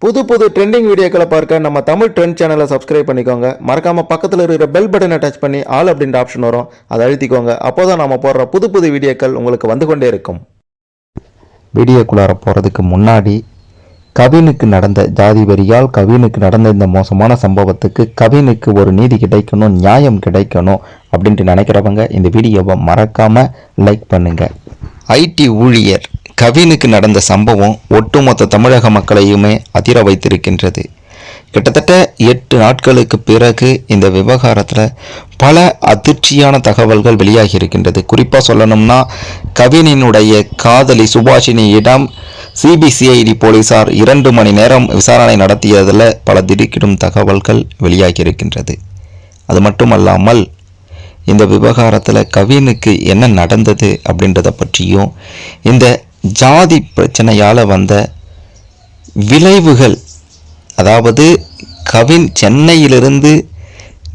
புது புது ட்ரெண்டிங் வீடியோக்களை பார்க்க நம்ம தமிழ் ட்ரெண்ட் சேனலை சப்ஸ்கிரைப் பண்ணிக்கோங்க. மறக்காம பக்கத்தில் இருக்கிற பெல் பட்டனை டச் பண்ணி ஆல் அப்படின்ற ஆப்ஷன் வரும், அதை அழுத்திக்கோங்க. அப்போதான் நம்ம போடுற புது புது வீடியோக்கள் உங்களுக்கு வந்து கொண்டே இருக்கும். வீடியோக்குள்ளார போகிறதுக்கு முன்னாடி கவினுக்கு நடந்த ஜாதி வெறியால் கவினுக்கு நடந்த இந்த மோசமான சம்பவத்துக்கு கவினுக்கு ஒரு நீதி கிடைக்கணும், நியாயம் கிடைக்கணும் அப்படின்ட்டு நினைக்கிறவங்க இந்த வீடியோவை மறக்காம லைக் பண்ணுங்க. ஐடி ஊழியர் கவினுக்கு நடந்த சம்பவம் ஒட்டுமொத்த தமிழக மக்களையுமே அதிர வைத்திருக்கின்றது. கிட்டத்தட்ட 8 நாட்களுக்கு பிறகு இந்த விவகாரத்தில் பல அதிர்ச்சியான தகவல்கள் வெளியாகி இருக்கின்றது. குறிப்பாக சொல்லணும்னா, கவினினுடைய காதலி சுபாஷினியிடம் சிபிசிஐடி போலீசார் 2 மணி நேரம் விசாரணை நடத்தியதில் பல திடுக்கிடும் தகவல்கள் வெளியாகி இருக்கின்றது. அது மட்டுமல்லாமல் இந்த விவகாரத்தில் கவினுக்கு என்ன நடந்தது அப்படின்றத பற்றியும், இந்த ஜாதி பிரச்சனையால் வந்த விளைவுகள், அதாவது கவின் சென்னையிலிருந்து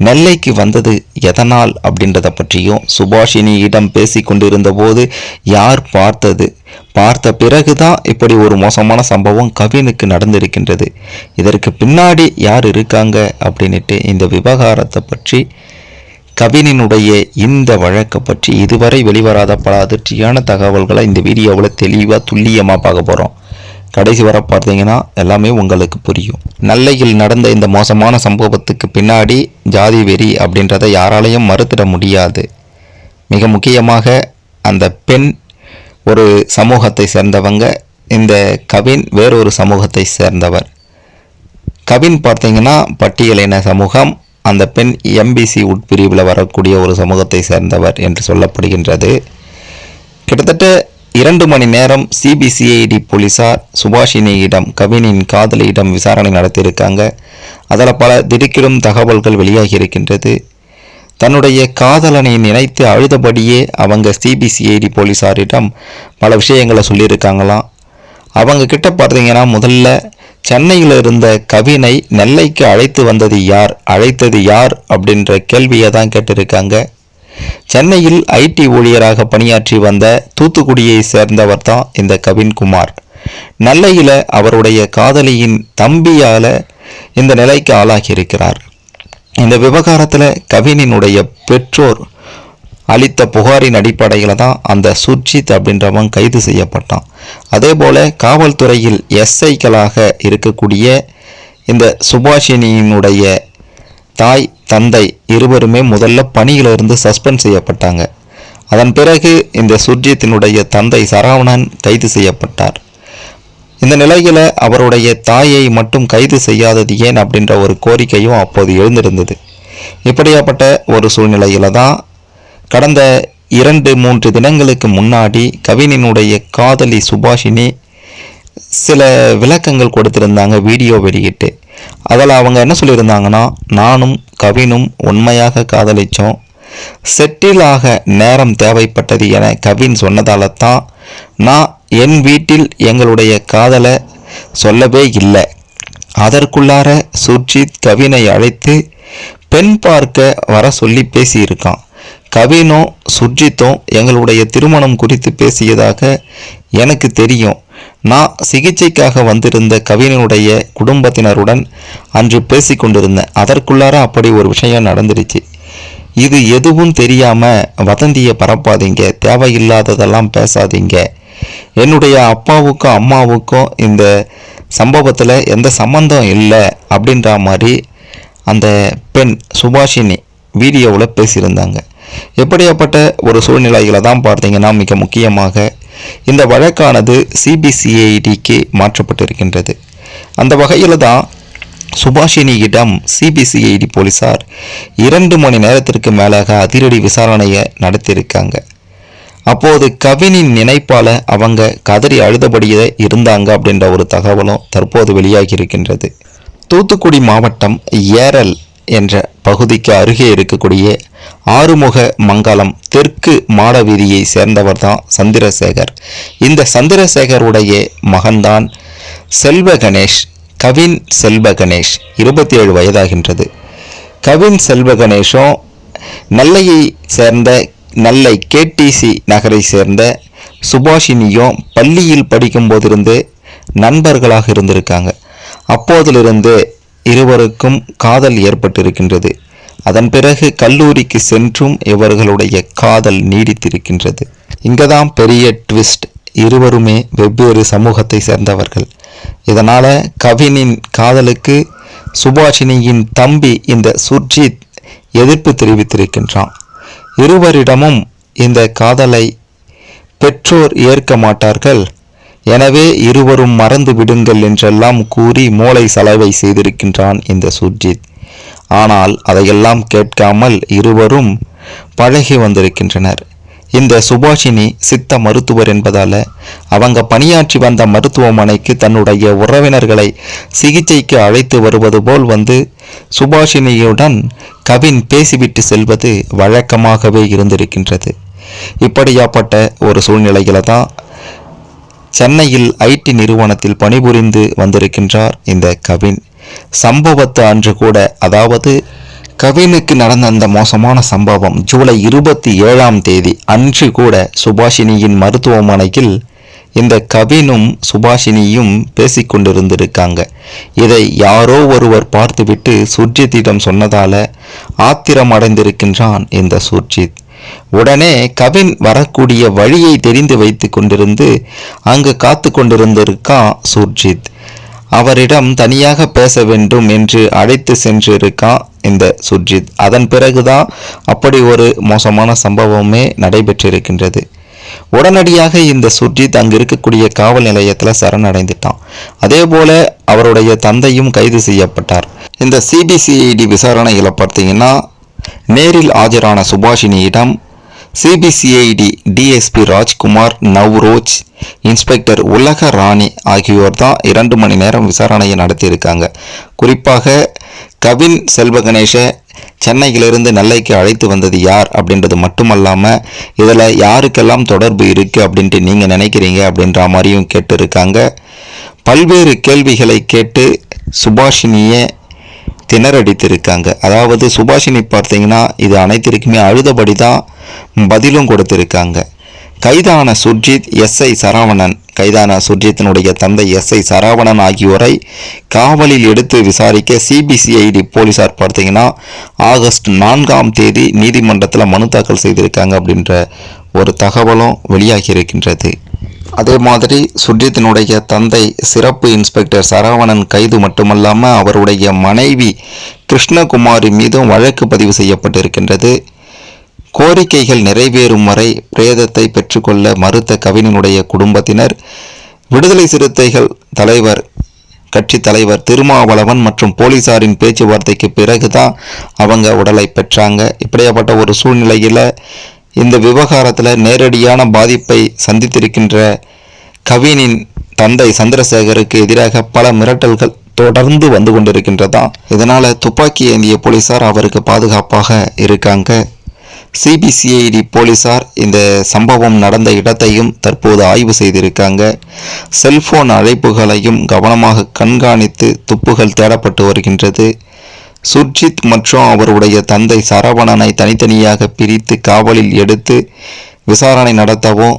நெல்லைக்கு வந்தது எதனால் அப்படின்றத பற்றியும், சுபாஷினியிடம் பேசி கொண்டிருந்த போது யார் பார்த்த பிறகுதான் இப்படி ஒரு மோசமான சம்பவம் கவினுக்கு நடந்திருக்கின்றது. இதற்கு பின்னாடி யார் இருக்காங்க அப்படின்ட்டு இந்த விவகாரத்தை பற்றி, கவினினுடைய இந்த வழக்கை பற்றி இதுவரை வெளிவராத பல அதிர்ச்சியான தகவல்களை இந்த வீடியோவில் தெளிவாக துல்லியமாக பார்க்க போகிறோம். கடைசி வர பார்த்தீங்கன்னா எல்லாமே உங்களுக்கு புரியும். நெல்லையில் நடந்த இந்த மோசமான சம்பவத்துக்கு பின்னாடி ஜாதி வெறி அப்படின்றத யாராலையும் மறுத்திட முடியாது. மிக முக்கியமாக அந்த பெண் ஒரு சமூகத்தை சேர்ந்தவங்க, இந்த கவின் வேறொரு சமூகத்தை சேர்ந்தவர். கவின் பார்த்தீங்கன்னா பட்டியலின சமூகம், அந்த பெண் எம்பிசி உட்பிரிவில் வரக்கூடிய ஒரு சமூகத்தை சேர்ந்தவர் என்று சொல்லப்படுகின்றது. கிட்டத்தட்ட 2 மணி நேரம் சிபிசிஐடி போலீசார் சுபாஷினியிடம், கவினின் காதலியிடம் விசாரணை நடத்தியிருக்காங்க. அதில் பல திடுக்கிடும் தகவல்கள் வெளியாகி இருக்கின்றது. தன்னுடைய காதலனை நினைத்து அழுதபடியே அவங்க சிபிசிஐடி போலீசாரிடம் பல விஷயங்களை சொல்லியிருக்காங்களாம். அவங்க கிட்ட பார்த்தீங்கன்னா, முதல்ல சென்னையில் இருந்த கவினை நெல்லைக்கு அழைத்தது யார் அப்படின்ற கேள்வியை தான் கேட்டிருக்காங்க. சென்னையில் ஐடி ஊழியராக பணியாற்றி வந்த தூத்துக்குடியை சேர்ந்தவர் தான் இந்த கவின்குமார். நெல்லையில் அவருடைய காதலியின் தம்பியால் இந்த நிலைக்கு ஆளாகி இருக்கிறார். இந்த விவகாரத்தில் கவினினுடைய பெற்றோர் அளித்த புகாரின் அடிப்படையில் தான் அந்த சுர்ஜித் அப்படின்றவன் கைது செய்யப்பட்டான். அதே போல் காவல்துறையில் எஸ்ஐக்களாக இருக்கக்கூடிய இந்த சுபாஷினியினுடைய தாய் தந்தை இருவருமே முதல்ல பணியிலிருந்து சஸ்பெண்ட் செய்யப்பட்டாங்க. அதன் பிறகு இந்த சுர்ஜித்தினுடைய தந்தை சரவணன் கைது செய்யப்பட்டார். இந்த நிலையில் அவருடைய தாயை மட்டும் கைது செய்யாதது ஏன் அப்படின்ற ஒரு கோரிக்கையும் அப்போது எழுந்திருந்தது. இப்படியாப்பட்ட ஒரு சூழ்நிலையில தான் கடந்த 2-3 தினங்களுக்கு முன்னாடி கவினினுடைய காதலி சுபாஷினி சில விளக்கங்கள் கொடுத்திருந்தாங்க வீடியோ வெளியிட்டு. அதில் அவங்க என்ன சொல்லியிருந்தாங்கன்னா, நானும் கவினும் உண்மையாக காதலித்தோம், செட்டிலாக நேரம் தேவைப்பட்டது என கவின் சொன்னதால தான் நான் என் வீட்டில் எங்களுடைய காதலை சொல்லவே இல்லை. அதற்குள்ளார சுர்ஜித் கவினை அழைத்து பெண் பார்க்க வர சொல்லி பேசியிருக்கான். கவினும் சுர்ஜித்தும் எங்களுடைய திருமணம் குறித்து பேசியதாக எனக்கு தெரியும். நான் சிகிச்சைக்காக வந்திருந்த கவினுடைய குடும்பத்தினருடன் அன்று பேசி கொண்டிருந்தேன். அதற்குள்ளார அப்படி ஒரு விஷயம் நடந்துருச்சு. இது எதுவும் தெரியாமல் வதந்தியை பரப்பாதீங்க, தேவையில்லாததெல்லாம் பேசாதீங்க. என்னுடைய அப்பாவுக்கும் அம்மாவுக்கும் இந்த சம்பவத்தில் எந்த சம்பந்தம் இல்லை அப்படின்ற மாதிரி அந்த பெண் சுபாஷினி வீடியோவில் பேசியிருந்தாங்க. எப்படியாப்பட்ட ஒரு சூழ்நிலையில தான் பார்த்தீங்கன்னா, மிக முக்கியமாக இந்த வழக்கானது சிபிசிஐடிக்கு மாற்றப்பட்டிருக்கின்றது. அந்த வகையில் தான் சுபாஷினியிடம் சிபிசிஐடி போலீசார் 2 மணி நேரத்திற்கு மேலாக அதிரடி விசாரணையை நடத்தியிருக்காங்க. அப்போது கவினின் நினைப்பால அவங்க கதறி அழுதபடியே இருந்தாங்க அப்படின்ற ஒரு தகவலும் தற்போது வெளியாகி இருக்கின்றது. தூத்துக்குடி மாவட்டம் ஏரல் என்ற பகுதிக்கு அருகே இருக்கக்கூடிய ஆறுமுக மங்கலம் தெற்கு மாடவீதியை சேர்ந்தவர் தான் சந்திரசேகர். இந்த சந்திரசேகருடைய மகன்தான் செல்வ கணேஷ். கவின் செல்வ கணேஷ் 27 வயதாகின்றது. கவின் செல்வ கணேஷும் நெல்லையை சேர்ந்த நெல்லை கேடிசி நகரை சேர்ந்த சுபாஷினியும் பள்ளியில் படிக்கும் போதிருந்து நண்பர்களாக இருந்திருக்காங்க. அப்போதிலிருந்தே இருவருக்கும் காதல் ஏற்பட்டிருக்கின்றது. அதன் பிறகு கல்லூரிக்கு சென்றும் இவர்களுடைய காதல் நீடித்திருக்கின்றது. இங்கதான் பெரிய ட்விஸ்ட். இருவருமே வெவ்வேறு சமூகத்தை சேர்ந்தவர்கள். இதனால கவினின் காதலுக்கு சுபாஷினியின் தம்பி இந்த சுர்ஜித் எதிர்ப்பு தெரிவித்திருக்கின்றான். இருவரிடமும் இந்த காதலை பெற்றோர் ஏற்க மாட்டார்கள், எனவே இருவரும் மறந்து விடுங்கள் என்றெல்லாம் கூறி மூளை சலவை செய்திருக்கின்றான் இந்த சுர்ஜித். ஆனால் அதையெல்லாம் கேட்காமல் இருவரும் பழகி வந்திருக்கின்றனர். இந்த சுபாஷினி சித்த மருத்துவர் என்பதால அவங்க பணியாற்றி வந்த மருத்துவமனைக்கு தன்னுடைய உறவினர்களை சிகிச்சைக்கு அழைத்து வருவது போல் வந்து சுபாஷினியுடன் கவின் பேசிவிட்டு செல்வது வழக்கமாகவே இருந்திருக்கின்றது. இப்படியாப்பட்ட ஒரு சூழ்நிலையில தான் சென்னையில் ஐடி நிறுவனத்தில் பணிபுரிந்து வந்திருக்கின்றார் இந்த கவின். சம்பவத்து அன்று கூட, அதாவது கவினுக்கு நடந்த அந்த மோசமான சம்பவம் ஜூலை 27ஆம் தேதி அன்று கூட சுபாஷினியின் மருத்துவமனையில் இந்த கவினும் சுபாஷினியும் பேசிக்கொண்டிருந்திருக்காங்க. இதை யாரோ ஒருவர் பார்த்துவிட்டு சுர்ஜித்திடம் சொன்னதால ஆத்திரம் அடைந்திருக்கின்றான் இந்த சுர்ஜித். உடனே கவின் வரக்கூடிய வழியை தெரிந்து வைத்து கொண்டிருந்து அங்கு காத்து கொண்டிருந்திருக்கான் சுர்ஜித். அவரிடம் தனியாக பேச வேண்டும் என்று அழைத்து சென்றிருக்கான் இந்த சுர்ஜித். அதன் பிறகுதான் அப்படி ஒரு மோசமான சம்பவமே நடைபெற்றிருக்கின்றது. உடனடியாக இந்த சுர்ஜித் அங்கு இருக்கக்கூடிய காவல் நிலையத்தில் சரணடைந்துட்டான். அதே போல அவருடைய தந்தையும் கைது செய்யப்பட்டார். இந்த சிபிசிஐடி விசாரணைகளை பார்த்தீங்கன்னா நேரில் ஆஜரான சுபாஷினியிடம் சிபிசிஐடி டிஎஸ்பி ராஜ்குமார், நவ்ரோஜ், இன்ஸ்பெக்டர் உலக ராணி ஆகியோர் தான் 2 மணி நேரம் விசாரணையை நடத்தியிருக்காங்க. குறிப்பாக கவின் செல்வ கணேஷை சென்னையிலிருந்து நெல்லைக்கு அழைத்து வந்தது யார் அப்படின்றது மட்டுமல்லாமல் இதில் யாருக்கெல்லாம் தொடர்பு இருக்குது அப்படின்ட்டு நீங்கள் நினைக்கிறீங்க அப்படின்ற மாதிரியும் கேட்டிருக்காங்க. பல்வேறு கேள்விகளை கேட்டு சுபாஷினியை திணறடித்திருக்காங்க. அதாவது சுபாஷினி பார்த்தீங்கன்னா இது அனைத்திற்குமே அழுதபடி தான் பதிலும் கொடுத்திருக்காங்க. கைதான சுர்ஜித், எஸ்ஐ சரவணன், கைதான சுர்ஜித்தினுடைய தந்தை எஸ்ஐ சரவணன் ஆகியோரை காவலில் எடுத்து விசாரிக்க சிபிசிஐடி போலீசார் பார்த்தீங்கன்னா ஆகஸ்ட் 4ஆம் தேதி நீதிமன்றத்தில் மனு தாக்கல் செய்திருக்காங்க அப்படின்ற ஒரு தகவலும் வெளியாகி இருக்கின்றது. அதே மாதிரி சுர்ஜித்தினுடைய தந்தை சிறப்பு இன்ஸ்பெக்டர் சரவணன் கைது மட்டுமல்லாமல் அவருடைய மனைவி கிருஷ்ணகுமாரி மீதும் வழக்கு பதிவு செய்யப்பட்டிருக்கின்றது. கோரிக்கைகள் நிறைவேறும் வரை பிரேதத்தை பெற்றுக்கொள்ள மறுத்த கவினுடைய குடும்பத்தினர் விடுதலை சிறுத்தைகள் தலைவர் கட்சி தலைவர் திருமாவளவன் மற்றும் போலீசாரின் பேச்சுவார்த்தைக்கு பிறகுதான் அவங்க உடலை பெற்றாங்க. இப்படியாப்பட்ட ஒரு சூழ்நிலையில் இந்த விவகாரத்தில் நேரடியான பாதிப்பை சந்தித்திருக்கின்ற கவினின் தந்தை சந்திரசேகருக்கு எதிராக பல மிரட்டல்கள் தொடர்ந்து வந்து கொண்டிருக்கின்றதா. இதனால் துப்பாக்கி ஏந்திய போலீசார் அவருக்கு பாதுகாப்பாக இருக்காங்க. சிபிசிஐடி போலீசார் இந்த சம்பவம் நடந்த இடத்தையும் தற்போது ஆய்வு செய்திருக்காங்க. செல்போன் அழைப்புகளையும் கவனமாக கண்காணித்து துப்புகள் தேடப்பட்டு வருகின்றது. சுர்ஜித் மற்றும் அவருடைய தந்தை சரவணனை தனித்தனியாக பிரித்து காவலில் எடுத்து விசாரணை நடத்தவும்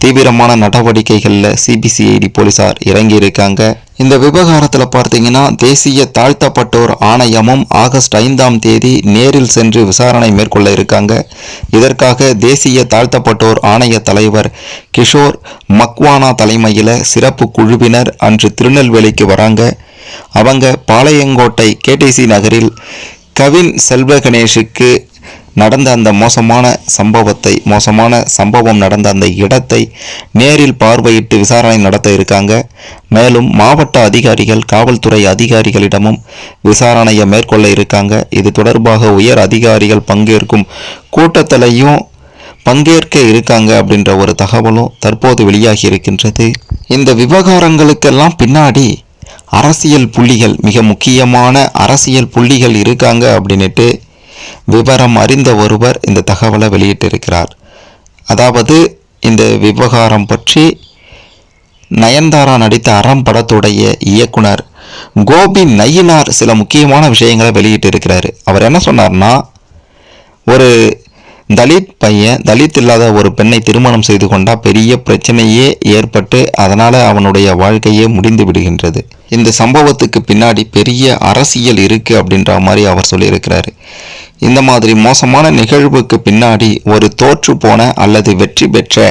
தீவிரமான நடவடிக்கைகளில் சிபிசிஐடி போலீசார் இறங்கியிருக்காங்க. இந்த விவகாரத்தில் பார்த்தீங்கன்னா தேசிய தாழ்த்தப்பட்டோர் ஆணையமும் ஆகஸ்ட் 5ஆம் தேதி நேரில் சென்று விசாரணை மேற்கொள்ள இருக்காங்க. இதற்காக தேசிய தாழ்த்தப்பட்டோர் ஆணைய தலைவர் கிஷோர் மக்வானா தலைமையில் சிறப்பு குழுவினர் அன்று திருநெல்வேலிக்கு வராங்க. அவங்க பாளையங்கோட்டை கேடிசி நகரில் கவின் செல்வ கணேஷுக்கு நடந்த அந்த மோசமான சம்பவம் நடந்த அந்த இடத்தை நேரில் பார்வையிட்டு விசாரணை நடத்த இருக்காங்க. மேலும் மாவட்ட அதிகாரிகள், காவல்துறை அதிகாரிகளிடமும் விசாரணையை மேற்கொள்ள இருக்காங்க. இது தொடர்பாக உயர் அதிகாரிகள் பங்கேற்கும் கூட்டத்திலையும் பங்கேற்க இருக்காங்க அப்படின்ற ஒரு தகவலும் தற்போது வெளியாகி இருக்கின்றது. இந்த விவகாரங்களுக்கெல்லாம் பின்னாடி அரசியல் புள்ளிகள், மிக முக்கியமான அரசியல் புள்ளிகள் இருக்காங்க அப்படின்ட்டு விவரம் அறிந்த ஒருவர் இந்த தகவலை வெளியிட்டிருக்கிறார். அதாவது இந்த விவகாரம் பற்றி நயன்தாரா நடித்த அறம் படத்துடைய இயக்குனர் கோபி நயினார் சில முக்கியமான விஷயங்களை வெளியிட்டிருக்கிறாரு. அவர் என்ன சொன்னார்னா, ஒரு தலித் பையன் தலித் இல்லாத ஒரு பெண்ணை திருமணம் செய்து கொண்டா பெரிய பிரச்சனையே ஏற்பட்டு அதனால அவனுடைய வாழ்க்கையே முடிந்து விடுகின்றது. இந்த சம்பவத்துக்கு பின்னாடி பெரிய அரசியல் இருக்கு அப்படின்ற மாதிரி அவர் சொல்லியிருக்கிறாரு. இந்த மாதிரி மோசமான நிகழ்வுக்கு பின்னாடி ஒரு தோற்று போன அல்லது வெற்றி பெற்ற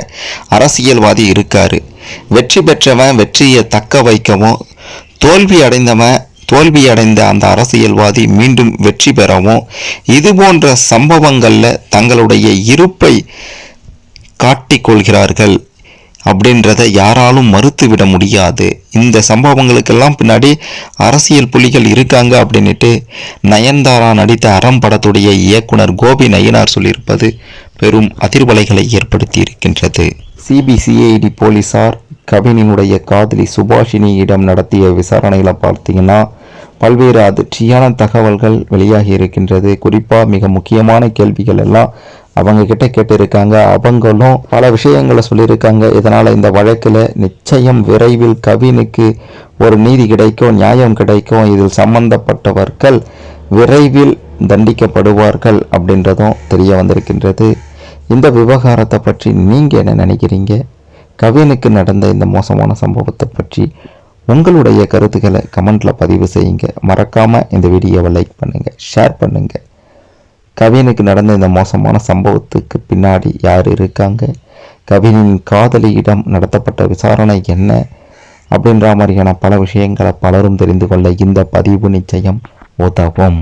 அரசியல்வாதி இருக்காரு. வெற்றி பெற்றவன் வெற்றியை தக்க வைக்கவும், தோல்வி அடைந்த அந்த அரசியல்வாதி மீண்டும் வெற்றி பெறவும், இது போன்ற சம்பவங்கள்ல தங்களுடைய இருப்பை காட்டிக்கொள்கிறார்கள் அப்படின்றத யாராலும் மறுத்துவிட முடியாது. இந்த சம்பவங்களுக்கெல்லாம் பின்னாடி அரசியல் புலிகள் இருக்காங்க அப்படின்ட்டு நயன்தாரா நடித்த அறம் படத்துடைய இயக்குனர் கோபி நயினார் சொல்லியிருப்பது பெரும் அதிர்வலைகளை ஏற்படுத்தி இருக்கின்றது. சிபிசிஐடி போலீசார் கவினினுடைய காதலி சுபாஷினியிடம் நடத்திய விசாரணையில் பார்த்தீங்கன்னா பல்வேறு அதிர்ச்சியான தகவல்கள் வெளியாகி இருக்கின்றது. குறிப்பாக மிக முக்கியமான கேள்விகள் எல்லாம் அவங்க கிட்ட கேட்டிருக்காங்க. அவங்களும் பல விஷயங்களை சொல்லியிருக்காங்க. இதனால் இந்த வழக்கில் நிச்சயம் விரைவில் கவினுக்கு ஒரு நீதி கிடைக்கும், நியாயம் கிடைக்கும், இதில் சம்பந்தப்பட்டவர்கள் விரைவில் தண்டிக்கப்படுவார்கள் அப்படின்றதும் தெரிய வந்திருக்கின்றது. இந்த விவகாரத்தை பற்றி நீங்கள் என்ன நினைக்கிறீங்க? கவினுக்கு நடந்த இந்த மோசமான சம்பவத்தை பற்றி உங்களுடைய கருத்துக்களை கமெண்ட்டில் பதிவு செய்யுங்க. மறக்காமல் இந்த வீடியோவை லைக் பண்ணுங்கள், ஷேர் பண்ணுங்கள். கவினுக்கு நடந்த இந்த மோசமான சம்பவத்துக்கு பின்னாடி யார் இருக்காங்க? கவினின் காதலியிடம் நடத்தப்பட்ட விசாரணை என்ன? அப்படின்ற மாதிரியான பல விஷயங்களை பலரும் தெரிந்து கொள்ள இந்த பதிவு நிச்சயம் உதவும்.